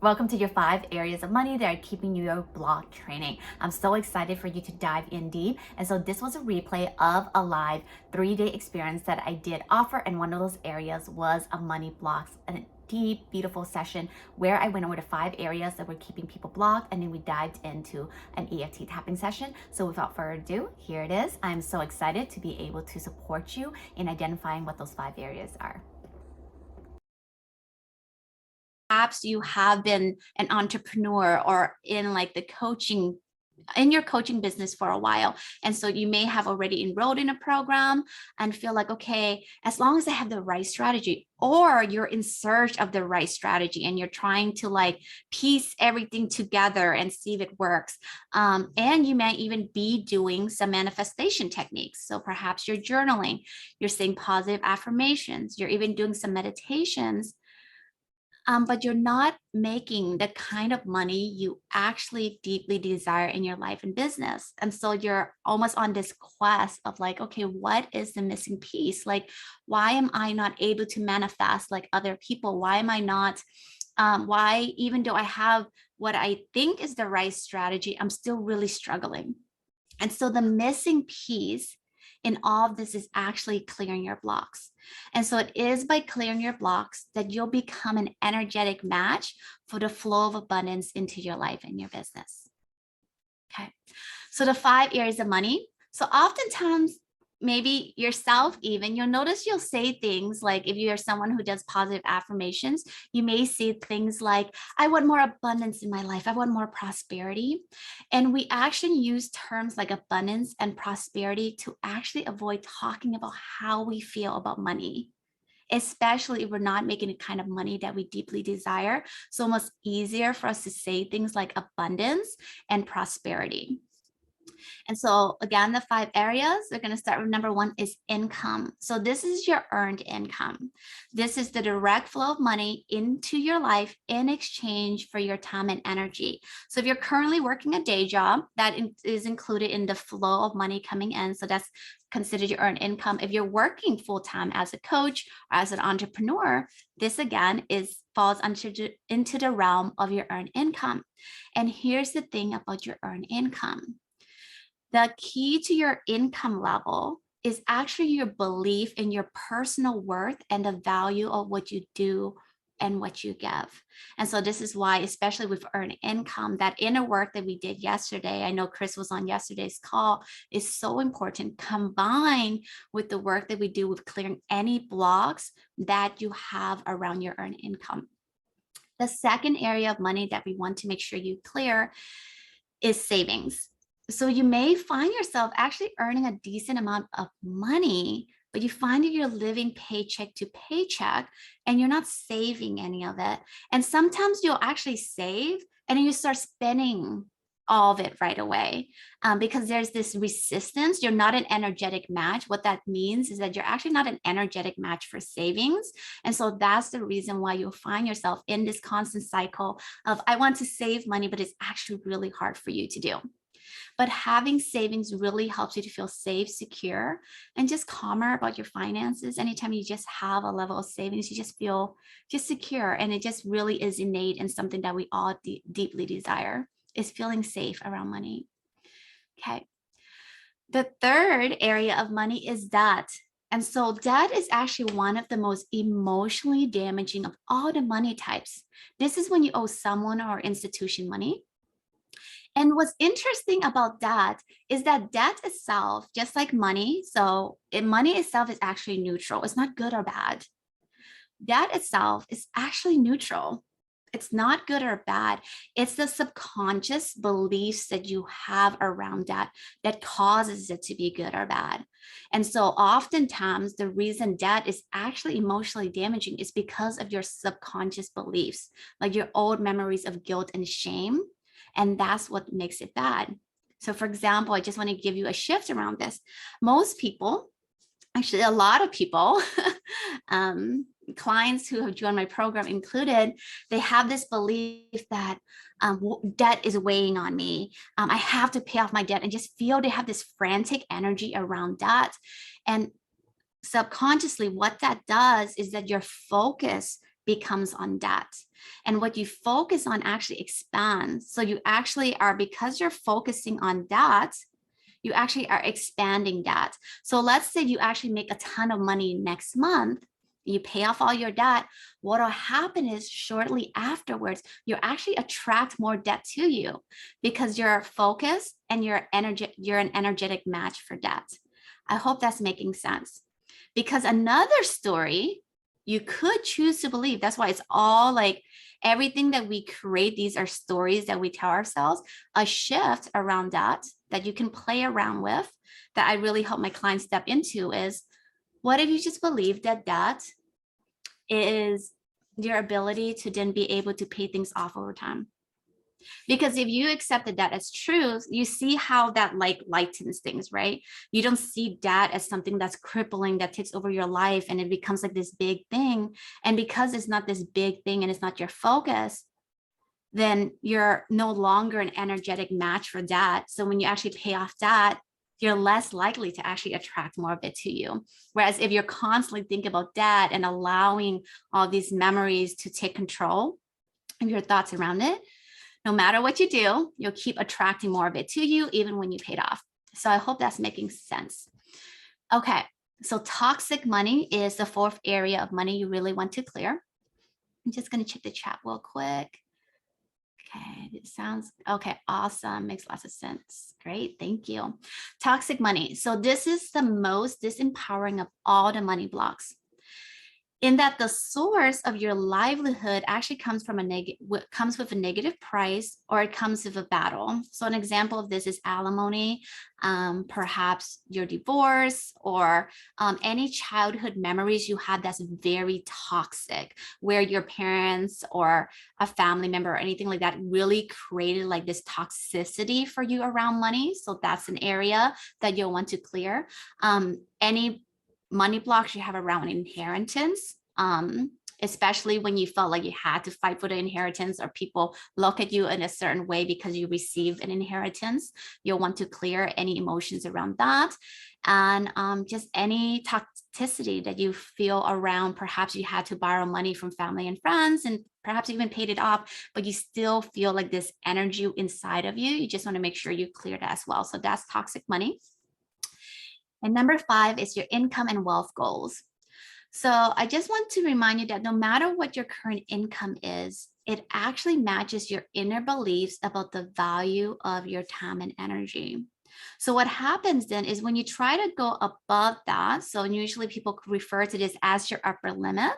Welcome to your 5 areas of money that are keeping you your block training. I'm so excited for you to dive in deep. And so this was a replay of a live 3-day experience that I did offer. And one of those areas was a money blocks, a deep, beautiful session where I went over the 5 areas that were keeping people blocked. And then we dived into an EFT tapping session. So without further ado, here it is. I'm so excited to be able to support you in identifying what those 5 areas are. Perhaps you have been an entrepreneur or in your coaching business for a while. And so you may have already enrolled in a program and feel like, okay, as long as I have the right strategy, or you're in search of the right strategy and you're trying to piece everything together and see if it works. And you may even be doing some manifestation techniques. So perhaps you're journaling, you're saying positive affirmations, you're even doing some meditations. But you're not making the kind of money you actually deeply desire in your life and business. And so you're almost on this quest of okay, what is the missing piece? Why am I not able to manifest like other people? Why am I not, why, even though I have what I think is the right strategy, I'm still really struggling. And so the missing piece in all of this is actually clearing your blocks. And so it is by clearing your blocks that you'll become an energetic match for the flow of abundance into your life and your business. Okay. So the 5 areas of money. So oftentimes, maybe yourself even, you'll notice you'll say things like, if you're someone who does positive affirmations, you may say things like, I want more abundance in my life. I want more prosperity. And we actually use terms like abundance and prosperity to actually avoid talking about how we feel about money, especially if we're not making the kind of money that we deeply desire. So almost easier for us to say things like abundance and prosperity. And so again, the 5 areas, we're going to start with number 1 is income. So this is your earned income. This is the direct flow of money into your life in exchange for your time and energy. So if you're currently working a day job, that is included in the flow of money coming in. So that's considered your earned income. If you're working full-time as a coach or as an entrepreneur, this again falls into the realm of your earned income. And here's the thing about your earned income. The key to your income level is actually your belief in your personal worth and the value of what you do and what you give. And so this is why, especially with earned income, that inner work that we did yesterday, I know Chris was on yesterday's call, is so important, combined with the work that we do with clearing any blocks that you have around your earned income. The second area of money that we want to make sure you clear is savings. So you may find yourself actually earning a decent amount of money, but you find that you're living paycheck to paycheck and you're not saving any of it. And sometimes you'll actually save and then you start spending all of it right away because there's this resistance. You're not an energetic match. What that means is that you're actually not an energetic match for savings. And so that's the reason why you'll find yourself in this constant cycle of, I want to save money, but it's actually really hard for you to do. But having savings really helps you to feel safe, secure, and just calmer about your finances. Anytime you just have a level of savings, you just feel just secure. And it just really is innate and something that we all deeply desire, is feeling safe around money. Okay. The third area of money is debt. And so debt is actually one of the most emotionally damaging of all the money types. This is when you owe someone or institution money. And what's interesting about that is that debt itself, just like money, money itself is actually neutral. It's not good or bad. Debt itself is actually neutral. It's not good or bad. It's the subconscious beliefs that you have around that causes it to be good or bad. And so oftentimes the reason debt is actually emotionally damaging is because of your subconscious beliefs, like your old memories of guilt and shame. And that's what makes it bad. So for example, I just want to give you a shift around this. Most people, actually a lot of people, clients who have joined my program included, they have this belief that debt is weighing on me. I have to pay off my debt, and just feel they have this frantic energy around debt. And subconsciously, what that does is that your focus becomes on debt. And what you focus on actually expands. So you actually are, because you're focusing on debt, you actually are expanding debt. So let's say you actually make a ton of money next month, you pay off all your debt. What will happen is shortly afterwards, you actually attract more debt to you because you're focused and you're an energetic match for debt. I hope that's making sense. Because another story, you could choose to believe, that's why it's all like everything that we create, these are stories that we tell ourselves, a shift around that you can play around with, that I really help my clients step into is, what if you just believe that debt is your ability to then be able to pay things off over time? Because if you accept that debt as truth, you see how that like lightens things, right? You don't see debt as something that's crippling, that takes over your life and it becomes like this big thing. And because it's not this big thing and it's not your focus, then you're no longer an energetic match for debt. So when you actually pay off debt, you're less likely to actually attract more of it to you. Whereas if you're constantly thinking about debt and allowing all these memories to take control of your thoughts around it, no matter what you do, you'll keep attracting more of it to you, even when you paid off. So I hope that's making sense. Okay, so toxic money is the fourth area of money you really want to clear. I'm just going to check the chat real quick. Okay, it sounds okay. Awesome. Makes lots of sense. Great. Thank you. Toxic money. So this is the most disempowering of all the money blocks, in that the source of your livelihood actually comes from comes with a negative price, or it comes with a battle. So an example of this is alimony, perhaps your divorce, or any childhood memories you had that's very toxic, where your parents or a family member or anything like that really created like this toxicity for you around money. So that's an area that you'll want to clear. Any money blocks you have around inheritance, especially when you felt like you had to fight for the inheritance, or people look at you in a certain way because you received an inheritance, you'll want to clear any emotions around that. And just any toxicity that you feel around, perhaps you had to borrow money from family and friends and perhaps even paid it off, but you still feel like this energy inside of you. You just want to make sure you clear that as well. So that's toxic money. And number 5 is your income and wealth goals. So I just want to remind you that no matter what your current income is, it actually matches your inner beliefs about the value of your time and energy. So what happens then is when you try to go above that, so usually people refer to this as your upper limit.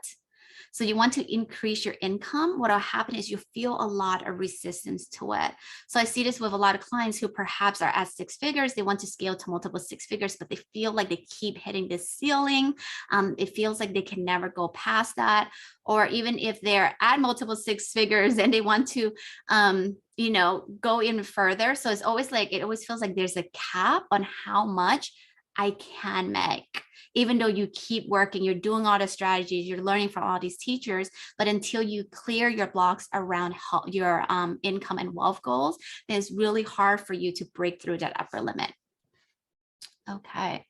So you want to increase your income. What will happen is you feel a lot of resistance to it. So I see this with a lot of clients who perhaps are at 6 figures. They want to scale to multiple 6 figures, but they feel like they keep hitting this ceiling. It feels like they can never go past that. Or even if they're at multiple 6 figures and they want to, go in further. So it's always like, it always feels like there's a cap on how much I can make. Even though you keep working, you're doing all the strategies, you're learning from all these teachers, but until you clear your blocks around your income and wealth goals, then it's really hard for you to break through that upper limit. Okay.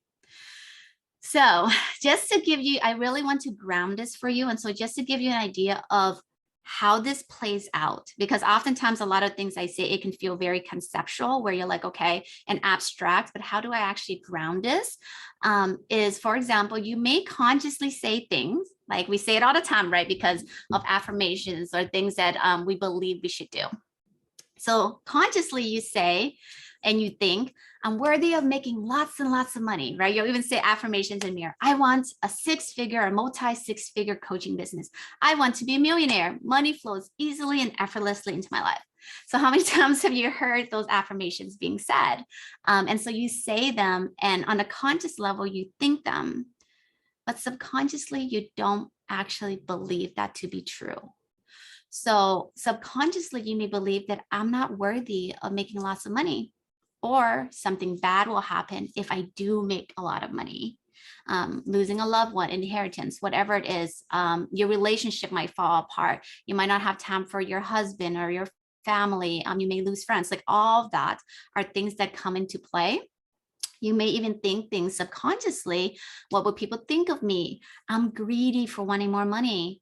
So just to give you, I really want to ground this for you. And so just to give you an idea of how this plays out, because oftentimes a lot of things I say, it can feel very conceptual, where you're like, okay, and abstract, but how do I actually ground this? Is, for example, you may consciously say things, like we say it all the time, right? Because of affirmations or things that we believe we should do. So consciously you say, and you think, I'm worthy of making lots and lots of money, right? You'll even say affirmations in mirror. I want a 6-figure or multi-6-figure coaching business. I want to be a millionaire. Money flows easily and effortlessly into my life. So how many times have you heard those affirmations being said? And so you say them, and on a conscious level, you think them, but subconsciously, you don't actually believe that to be true. So subconsciously, you may believe that I'm not worthy of making lots of money, or something bad will happen if I do make a lot of money. Losing a loved one, inheritance, whatever it is, your relationship might fall apart. You might not have time for your husband or your family. You may lose friends. Like, all of that are things that come into play. You may even think things subconsciously. What would people think of me? I'm greedy for wanting more money.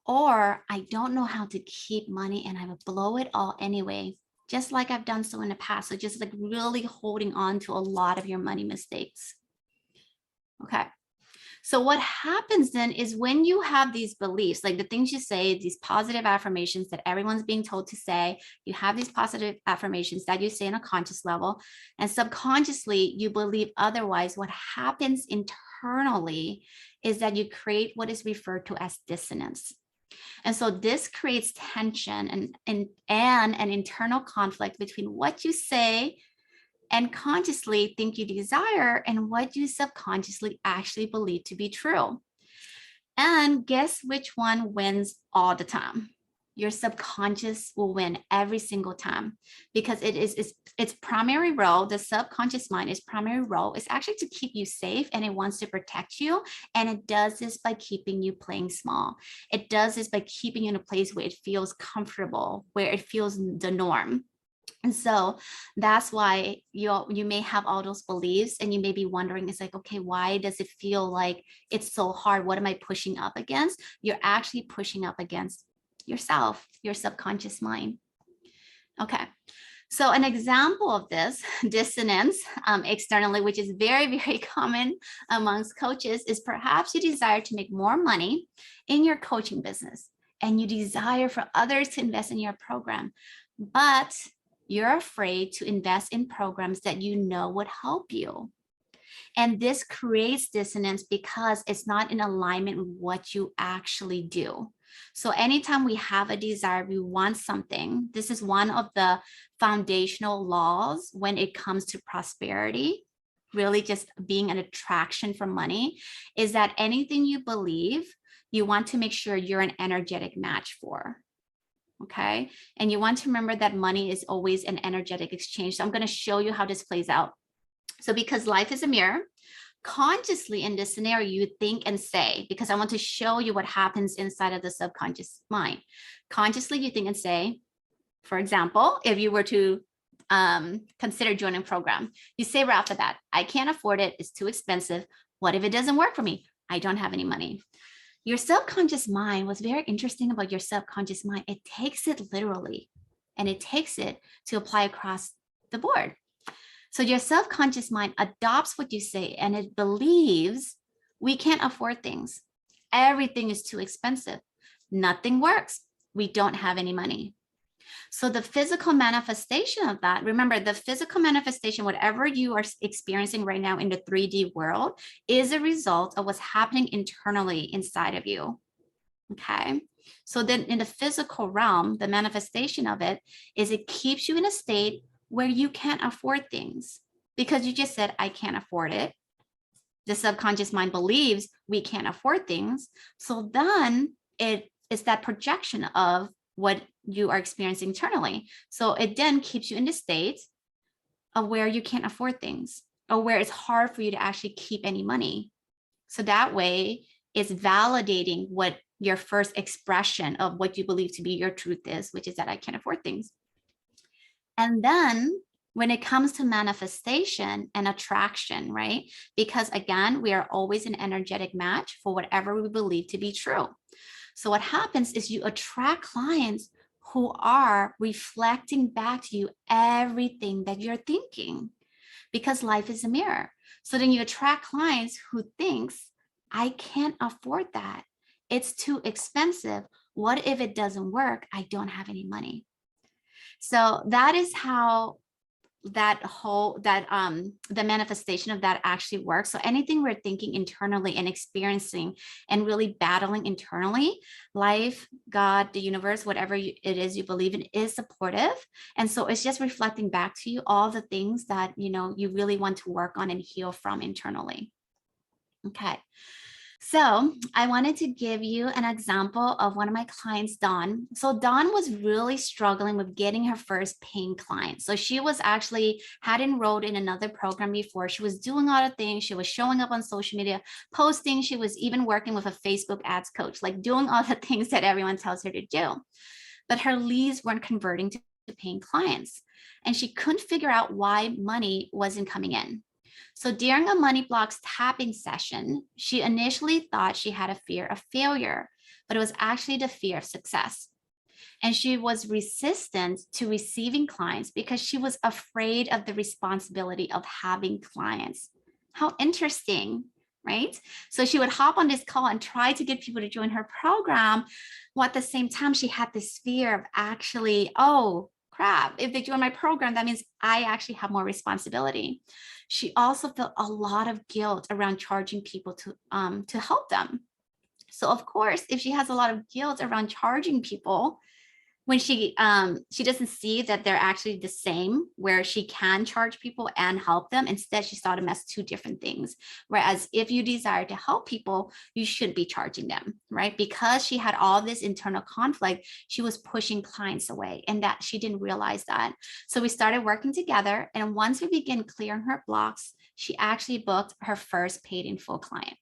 Or I don't know how to keep money and I would blow it all anyway, just like I've done so in the past. So just like really holding on to a lot of your money mistakes. Okay. So what happens then is when you have these beliefs, like the things you say, these positive affirmations that everyone's being told to say, you have these positive affirmations that you say on a conscious level, and subconsciously you believe otherwise. What happens internally is that you create what is referred to as dissonance. And so this creates tension and an internal conflict between what you say and consciously think you desire and what you subconsciously actually believe to be true. And guess which one wins all the time? Your subconscious will win every single time, because its primary role, the subconscious mind, its primary role is actually to keep you safe, and it wants to protect you. And it does this by keeping you playing small. It does this by keeping you in a place where it feels comfortable, where it feels the norm. And so that's why you may have all those beliefs, and you may be wondering, it's like, okay, why does it feel like it's so hard? What am I pushing up against? You're actually pushing up against yourself, your subconscious mind. Okay. So an example of this dissonance externally, which is very, very common amongst coaches, is perhaps you desire to make more money in your coaching business, and you desire for others to invest in your program, but you're afraid to invest in programs that you know would help you. And this creates dissonance because it's not in alignment with what you actually do. So anytime we have a desire, we want something. This is one of the foundational laws when it comes to prosperity, really just being an attraction for money, is that anything you believe, you want to make sure you're an energetic match for. Okay. And you want to remember that money is always an energetic exchange. So I'm going to show you how this plays out. So because life is a mirror, consciously in this scenario, you think and say, because I want to show you what happens inside of the subconscious mind. Consciously, you think and say, for example, if you were to consider joining a program, you say right off the bat, I can't afford it. It's too expensive. What if it doesn't work for me? I don't have any money. Your subconscious mind, what's very interesting about your subconscious mind, it takes it literally, and it takes it to apply across the board. So your subconscious mind adopts what you say, and it believes we can't afford things. Everything is too expensive. Nothing works. We don't have any money. So the physical manifestation of that, remember, the physical manifestation, whatever you are experiencing right now in the 3D world, is a result of what's happening internally inside of you. Okay. So then in the physical realm, the manifestation of it is it keeps you in a state where you can't afford things, because you just said, I can't afford it. The subconscious mind believes we can't afford things. So then it is that projection of what you are experiencing internally. So it then keeps you in the state of where you can't afford things, or where it's hard for you to actually keep any money. So that way it's validating what your first expression of what you believe to be your truth is, which is that I can't afford things. And then when it comes to manifestation and attraction, right? Because again, we are always an energetic match for whatever we believe to be true. So what happens is you attract clients who are reflecting back to you everything that you're thinking, because life is a mirror. So then you attract clients who thinks, I can't afford that. It's too expensive. What if it doesn't work? I don't have any money. So that is how the manifestation of that actually works. So anything we're thinking internally and experiencing and really battling internally, life, God, the universe, whatever it is you believe in, is supportive. And so it's just reflecting back to you all the things that you really want to work on and heal from internally. Okay. So I wanted to give you an example of one of my clients, Dawn. So Dawn was really struggling with getting her first paying client. So she was actually had enrolled in another program before. She was doing all the things. She was showing up on social media, posting. She was even working with a Facebook ads coach, like doing all the things that everyone tells her to do. But her leads weren't converting to paying clients. And she couldn't figure out why money wasn't coming in. So during a money blocks tapping session, she initially thought she had a fear of failure. but it was actually the fear of success. And she was resistant to receiving clients because she was afraid of the responsibility of having clients. How interesting, right? So she would hop on this call and try to get people to join her program, while at the same time she had this fear of actually, oh crap, if they join my program, that means I actually have more responsibility. She also felt a lot of guilt around charging people to help them. So of course, if she has a lot of guilt around charging people, when she doesn't see that they're actually the same, where she can charge people and help them, instead she saw them as two different things. Whereas if you desire to help people, you shouldn't be charging them, right? Because she had all this internal conflict, she was pushing clients away, and that she didn't realize that. So we started working together, and once we began clearing her blocks, she actually booked her first paid in full client.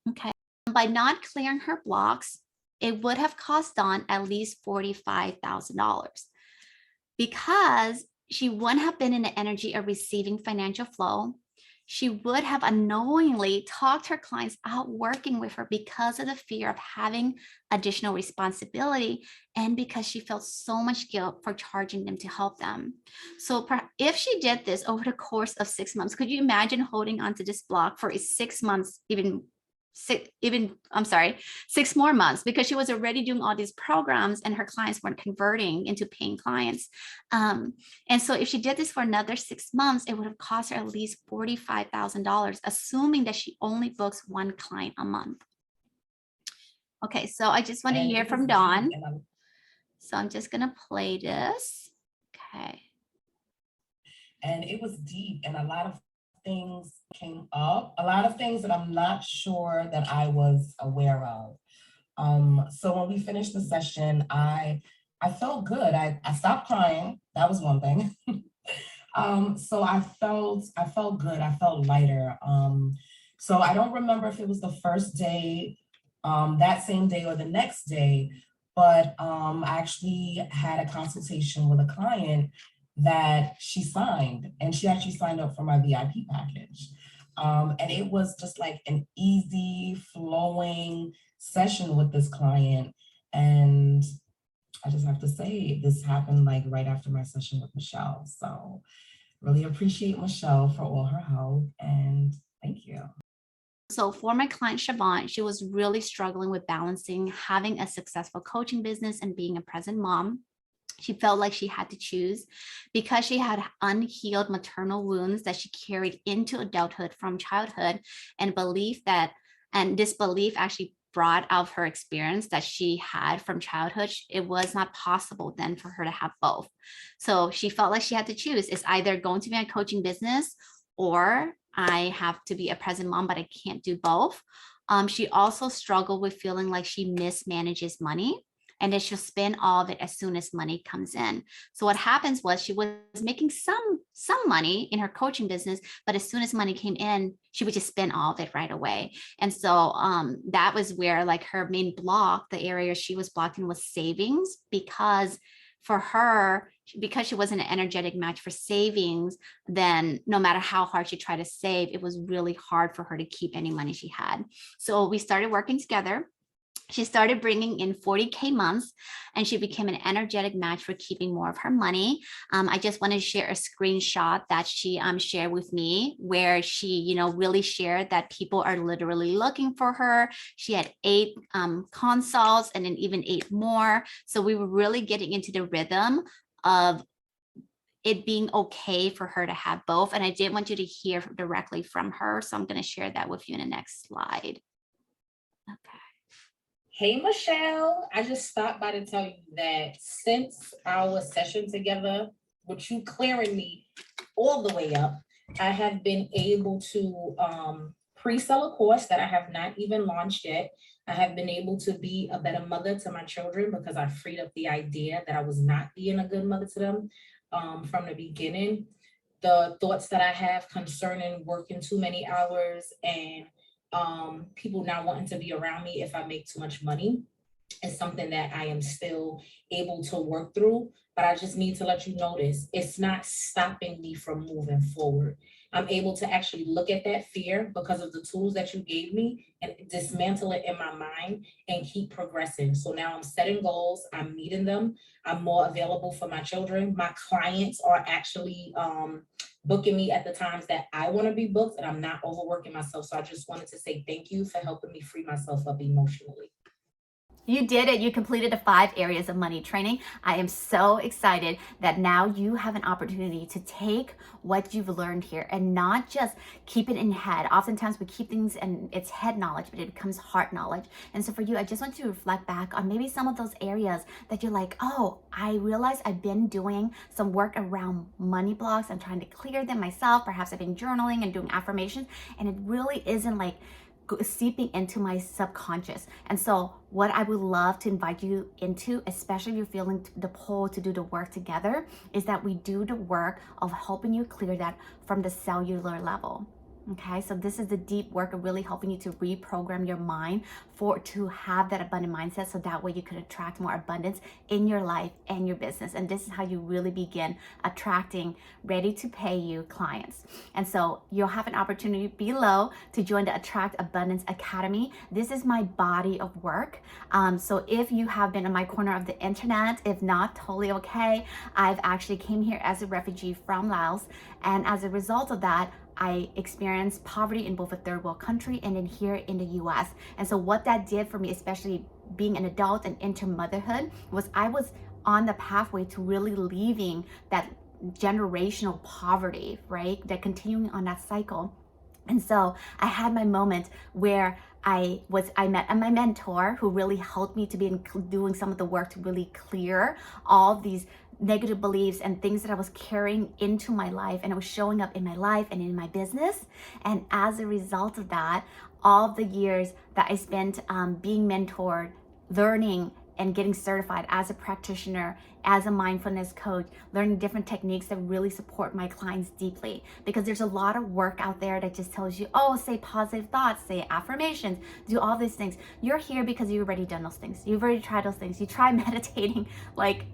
Okay. By not clearing her blocks, it would have cost Dawn at least $45,000, because she wouldn't have been in the energy of receiving financial flow. She would have unknowingly talked her clients out working with her because of the fear of having additional responsibility, and because she felt so much guilt for charging them to help them. So if she did this over the course of 6 months, could you imagine holding onto this block for 6 months, I'm sorry, 6 more months, because she was already doing all these programs and her clients weren't converting into paying clients. And so if she did this for another 6 months, it would have cost her at least $45,000, assuming that she only books one client a month. Okay, so I just want to hear from Dawn. So I'm just going to play this. Okay. And it was deep, and a lot of things came up, a lot of things that I'm not sure that I was aware of. So when we finished the session, I felt good. I stopped crying. That was one thing. So I felt good. I felt lighter. So I don't remember if it was the first day, that same day or the next day, but I actually had a consultation with a client that she signed, and she actually signed up for my VIP package. And it was just like an easy flowing session with this client. And I just have to say, this happened like right after my session with Michelle. So really appreciate Michelle for all her help, and thank you. So for my client, Siobhan, she was really struggling with balancing having a successful coaching business and being a present mom. She felt like she had to choose because she had unhealed maternal wounds that she carried into adulthood from childhood, and this belief actually brought out her experience that she had from childhood. It was not possible then for her to have both. So she felt like she had to choose. It's either going to be a coaching business, or I have to be a present mom, but I can't do both. She also struggled with feeling like she mismanages money, and then she'll spend all of it as soon as money comes in. So what happens was she was making some money in her coaching business, but as soon as money came in, she would just spend all of it right away. And so that was where like her main block, the area she was blocking, was savings, because for her, because she wasn't an energetic match for savings, then no matter how hard she tried to save, it was really hard for her to keep any money she had. So we started working together. She started bringing in 40K months, and she became an energetic match for keeping more of her money. I just want to share a screenshot that she shared with me, where she, really shared that people are literally looking for her. She had 8 consults, and then even 8 more. So we were really getting into the rhythm of it being okay for her to have both. And I did want you to hear directly from her. So I'm going to share that with you in the next slide. Okay. Hey, Michelle, I just stopped by to tell you that since our session together, with you clearing me all the way up, I have been able to pre-sell a course that I have not even launched yet. I have been able to be a better mother to my children because I freed up the idea that I was not being a good mother to them from the beginning. The thoughts that I have concerning working too many hours and people not wanting to be around me if I make too much money is something that I am still able to work through. But I just need to let you know this. It's not stopping me from moving forward. I'm able to actually look at that fear because of the tools that you gave me and dismantle it in my mind and keep progressing. So now I'm setting goals, I'm meeting them, I'm more available for my children. My clients are actually booking me at the times that I want to be booked, and I'm not overworking myself. So I just wanted to say thank you for helping me free myself up emotionally. You did it. You completed the 5 areas of money training. I am so excited that now you have an opportunity to take what you've learned here and not just keep it in head. Oftentimes we keep things and it's head knowledge, but it becomes heart knowledge. And so for you, I just want you to reflect back on maybe some of those areas that you're like, oh, I realize I've been doing some work around money blocks. I'm trying to clear them myself. Perhaps I've been journaling and doing affirmations, and it really isn't like seeping into my subconscious. And so what I would love to invite you into, especially if you're feeling the pull to do the work together, is that we do the work of helping you clear that from the cellular level. Okay, so this is the deep work of really helping you to reprogram your mind to have that abundant mindset, so that way you can attract more abundance in your life and your business. And this is how you really begin attracting ready to pay you clients. And so you'll have an opportunity below to join the Attract Abundance Academy. This is my body of work. So if you have been in my corner of the internet, if not, totally okay. I've actually came here as a refugee from Laos, and as a result of that, I experienced poverty in both a third world country and in here in the US. And so what that did for me, especially being an adult and into motherhood, was I was on the pathway to really leaving that generational poverty, right? That continuing on that cycle. And so I had my moment where I met my mentor, who really helped me to be doing some of the work to really clear all these negative beliefs and things that I was carrying into my life, and it was showing up in my life and in my business. And as a result of that, all the years that I spent being mentored, learning and getting certified as a practitioner, as a mindfulness coach, learning different techniques that really support my clients deeply. Because there's a lot of work out there that just tells you, oh, say positive thoughts, say affirmations, do all these things. You're here because you've already done those things. You've already tried those things. You try meditating like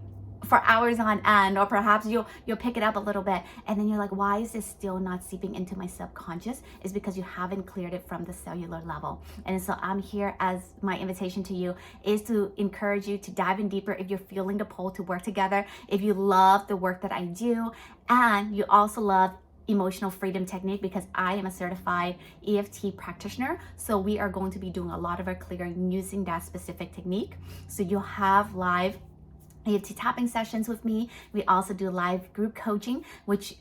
for hours on end, or perhaps you'll pick it up a little bit, and then you're like, why is this still not seeping into my subconscious? Is because you haven't cleared it from the cellular level. And so I'm here, as my invitation to you is to encourage you to dive in deeper if you're feeling the pull to work together, if you love the work that I do, and you also love emotional freedom technique, because I am a certified EFT practitioner. So we are going to be doing a lot of our clearing using that specific technique. So you'll have live EFT tapping sessions with me. We also do live group coaching, which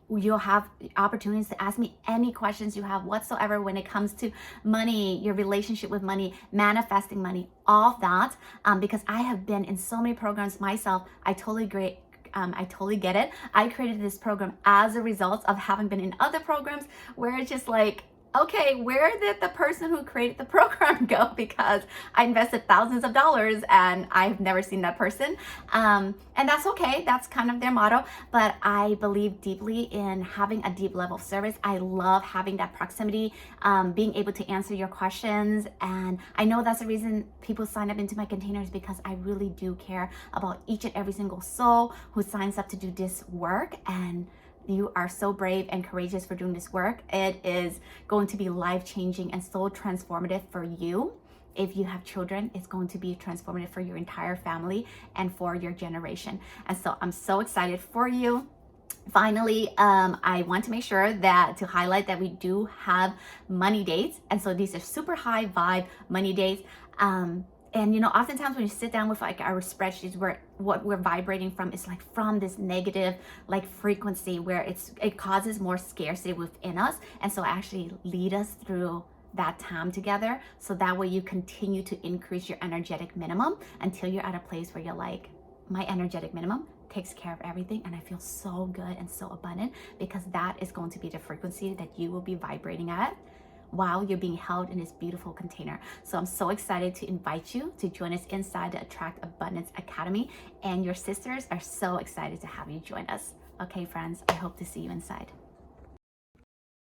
you'll have opportunities to ask me any questions you have whatsoever when it comes to money, your relationship with money, manifesting money, all of that. Because I have been in so many programs myself. I totally get it. I created this program as a result of having been in other programs where it's just like, okay, where did the person who created the program go? Because I invested thousands of dollars and I've never seen that person. And that's okay. That's kind of their motto. But I believe deeply in having a deep level of service. I love having that proximity, being able to answer your questions. And I know that's the reason people sign up into my containers, because I really do care about each and every single soul who signs up to do this work. And you are so brave and courageous for doing this work. It is going to be life-changing and so transformative for you. If you have children, it's going to be transformative for your entire family and for your generation. And so I'm so excited for you. Finally, I want to make sure that to highlight that we do have money dates. And so these are super high vibe money dates. And oftentimes when you sit down with like our spreadsheets, what we're vibrating from is like from this negative like frequency where it causes more scarcity within us. And so actually lead us through that time together, so that way you continue to increase your energetic minimum until you're at a place where you're like, my energetic minimum takes care of everything and I feel so good and so abundant, because that is going to be the frequency that you will be vibrating at while you're being held in this beautiful container. So I'm so excited to invite you to join us inside the Attract Abundance Academy, and your sisters are so excited to have you join us. Okay, friends, I hope to see you inside.